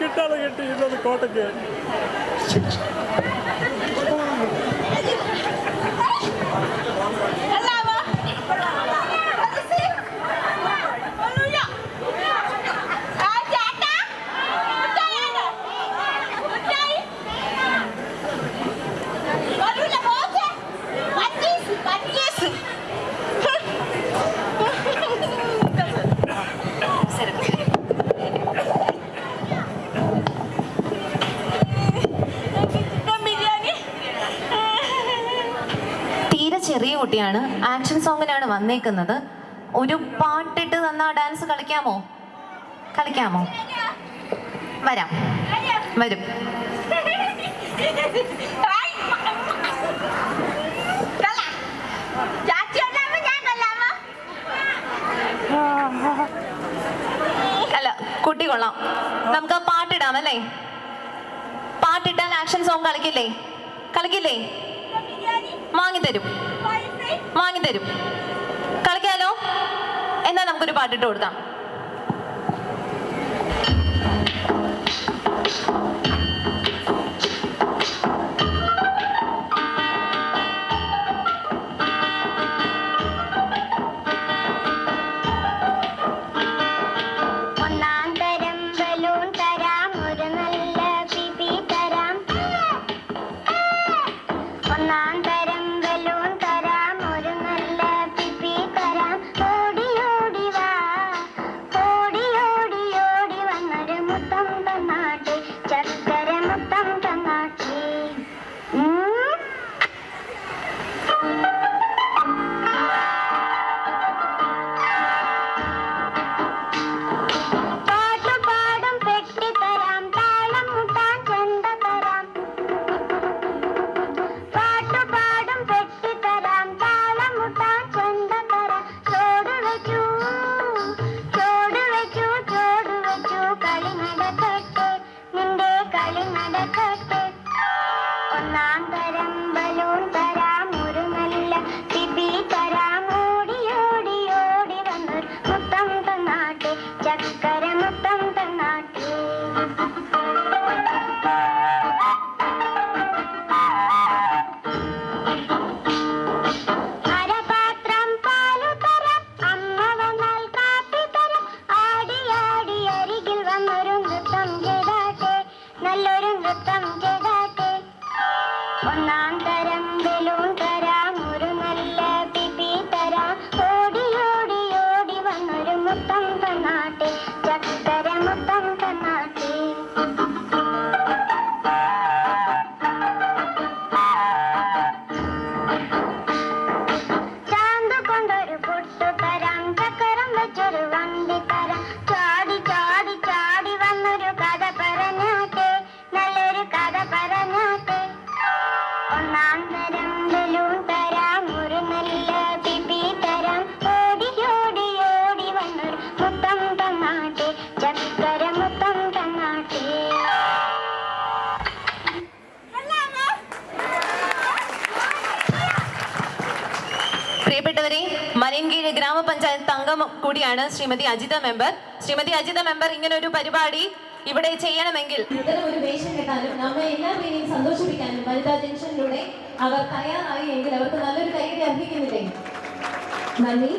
കിട്ടാതെ കിട്ടിയിരുന്നത് കോട്ടയ്ക്ക്. ചെറിയ കുട്ടിയാണ്, ആക്ഷൻ സോങ്ങിനാണ് വന്നേക്കുന്നത്. ഒരു പാട്ടിട്ട് തന്നാ ഡാൻസ് കളിക്കാമോ? കളിക്കാമോ? വരാം, വരും. അല്ല, കുട്ടി കൊള്ളാം. നമുക്ക് ആ പാട്ടിടാം അല്ലേ? പാട്ടിട്ടാൽ ആക്ഷൻ സോങ് കളിക്കില്ലേ? കളിക്കില്ലേ? വാങ്ങിത്തരും, വാങ്ങിത്തരും. കളിക്കാലോ? എന്നാ നമുക്കൊരു പാട്ടിട്ട് കൊടുക്കാം. പ്രിയപ്പെട്ടവരെ, മലയൻകീഴ് ഗ്രാമപഞ്ചായത്ത് അംഗം കൂടിയാണ് ശ്രീമതി അജിത മെമ്പർ. ശ്രീമതി അജിത മെമ്പർ ഇങ്ങനെ ഒരു പരിപാടി ഇവിടെ ചെയ്യണമെങ്കിൽ ഒരു വേഷം കെട്ടാനും നമ്മെ എല്ലാവരെയും സന്തോഷിപ്പിക്കാനും വനിതാ ജംഗ്ഷനിലൂടെ അവർ തയ്യാറായി എങ്കിൽ അവർക്ക് നല്ലൊരു കൈയ്യടി അർഹിക്കുന്നില്ലേ? നന്ദി.